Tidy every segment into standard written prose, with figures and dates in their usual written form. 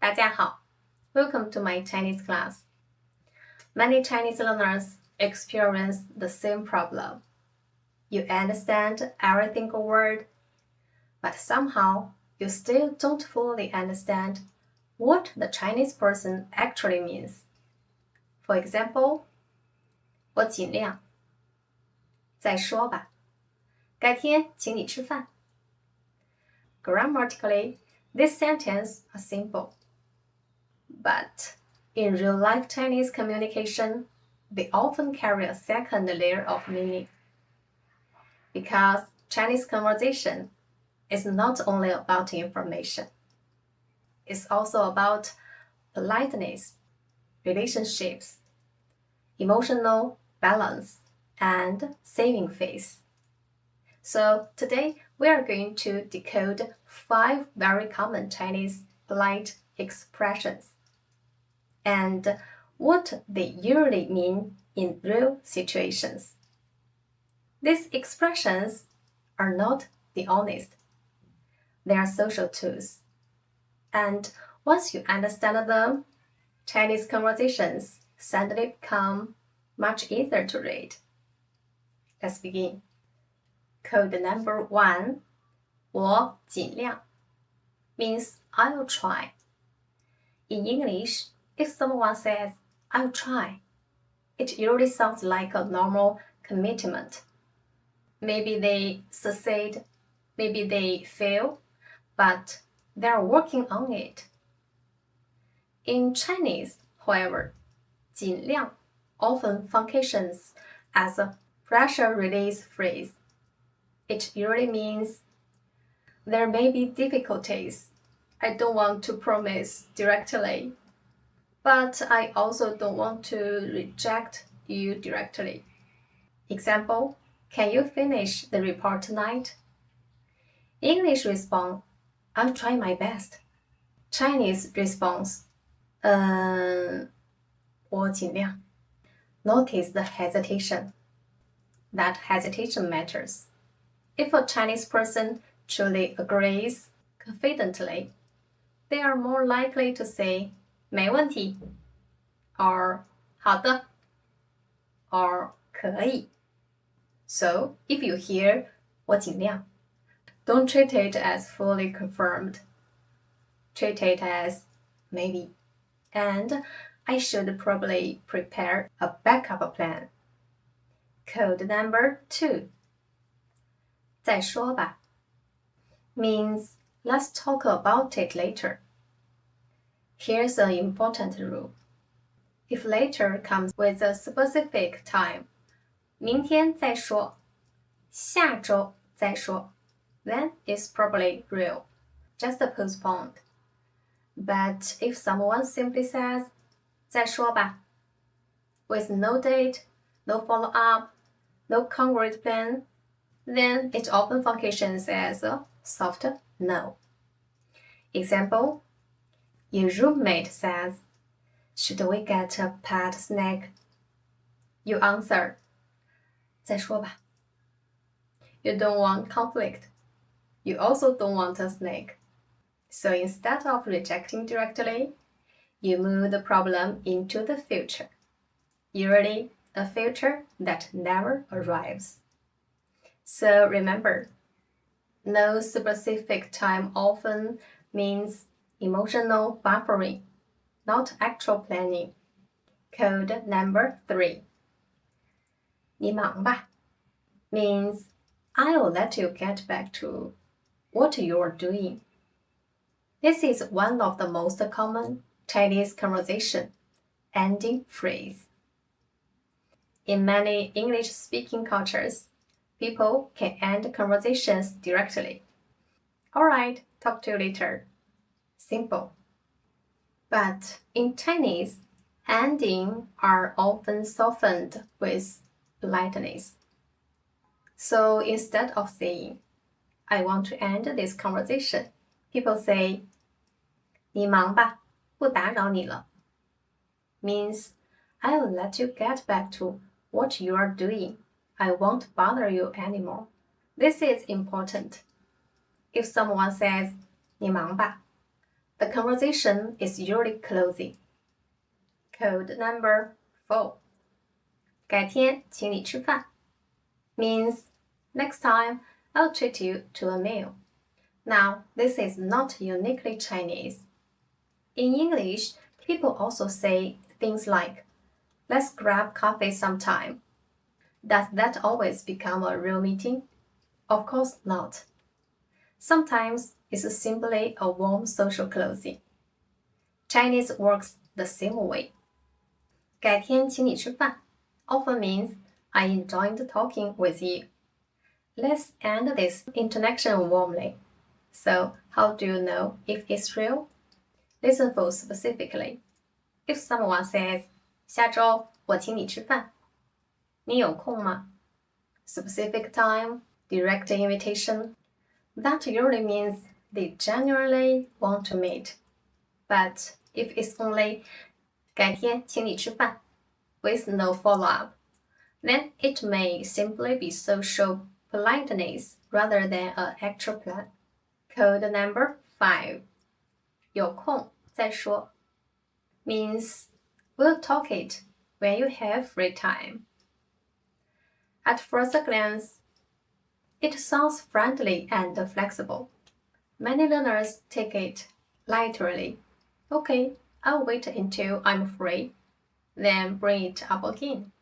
大家好 Welcome to my Chinese class. Many Chinese learners experience the same problem. You understand every single word, but somehow you still don't fully understand what the Chinese person actually means. For example, 我尽量再说吧改天请你吃饭 Grammatically, this sentence is simple. But in real-life Chinese communication, they often carry a second layer of meaning. Because Chinese conversation is not only about information. It's also about politeness, relationships, emotional balance, and saving face. So today we are going to decode 5 very common Chinese polite expressions and what they usually mean in real situations. These expressions are not dishonest. They are social tools. And once you understand them, Chinese conversations suddenly become much easier to read. Let's begin. Code number 1, 我尽量 means I'll try. In English, if someone says, I'll try, it usually sounds like a normal commitment. Maybe they succeed, maybe they fail, but they're working on it. In Chinese, however, 尽量 often functions as a pressure release phrase. It usually means there may be difficulties. I don't want to promise directly, but I also don't want to reject you directly. Example, can you finish the report tonight? English response, I'll try my best. Chinese response, 我尽量. Notice the hesitation. That hesitation matters. If a Chinese person truly agrees confidently, they are more likely to say 没问题 or 好的 or 可以. So if you hear 我尽量, don't treat it as fully confirmed. Treat it as maybe. And I should probably prepare a backup plan. Code number 2. 再说吧 means let's talk about it later. Here's an important rule. If later comes with a specific time, 明天再说下周再说 then it's probably real, just postponed. But if someone simply says 再说吧 with no date, no follow-up, no concrete plan, then it often functions as a soft no. Example, your roommate says, should we get a pet snake? You answer, 再说吧 You don't want conflict. You also don't want a snake. So instead of rejecting directly, you move the problem into the future. Usually, a future that never arrives. So remember, no specific time often means emotional buffering, not actual planning. Code number 3. 你忙吧 means I'll let you get back to what you're doing. This is one of the most common Chinese conversation ending phrase. In many English-speaking cultures, people can end conversations directly. Alright, talk to you later. Simple. But in Chinese, ending are often softened with politeness. So instead of saying, I want to end this conversation, people say, 你忙吧，不打扰你了 means I'll let you get back to what you are doing. I won't bother you anymore. This is important. If someone says 你忙吧 The conversation is usually closing. Code number 4. 改天请你吃饭 means next time I'll treat you to a meal. Now, this is not uniquely Chinese. In English, people also say things like, let's grab coffee sometime. Does that always become a real meeting? Of course not. Sometimes it's simply a warm social closing. Chinese works the same way. 改天请你吃饭 often means I enjoyed talking with you. Let's end this interaction warmly. So, how do you know if it's real? Listen for specifically. If someone says, 下周我请你吃饭，你有空吗? Specific time, direct invitation. That usually means they genuinely want to meet. But if it's only 改天请你吃饭 with no follow-up, then it may simply be social politeness rather than an actual plan. Code number 5. 有空再说 means we'll talk it when you have free time. At first glance, it sounds friendly and flexible. Many learners take it literally. Okay, I'll wait until I'm free, then bring it up again.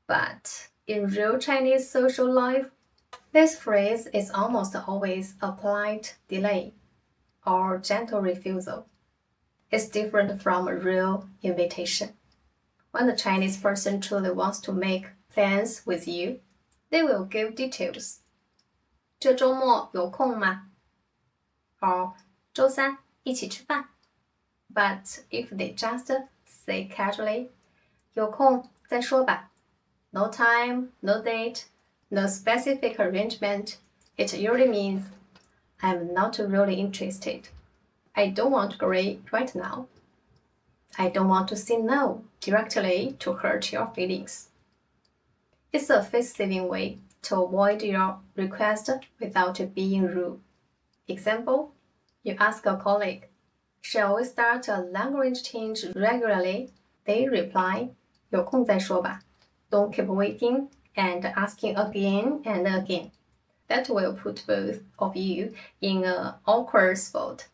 But in real Chinese social life, this phrase is almost always a polite delay or gentle refusal. It's different from a real invitation. When the Chinese person truly wants to make plans with you, they will give details. 这周末有空吗? Or 周三一起吃饭? But if they just say casually, 有空再说吧, no time, no date, no specific arrangement, it usually means I'm not really interested. I don't want to agree right now. I don't want to say no directly to hurt your feelings. It's a face-saving way to avoid your request without being rude. Example, you ask a colleague, shall we start a language change regularly? They reply, 有空再说吧. Don't keep waiting and asking again and again. That will put both of you in an awkward spot.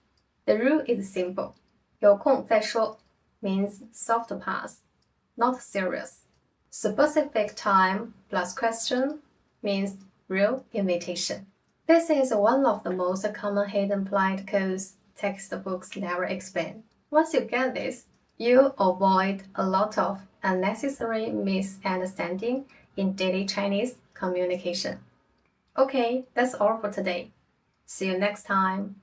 The rule is simple. 有空再说 means soft pass, not serious. Specific time plus question means real invitation. This is one of the most common hidden polite codes textbooks never explain. Once you get this, you avoid a lot of unnecessary misunderstanding in daily Chinese communication. Okay, that's all for today. See you next time.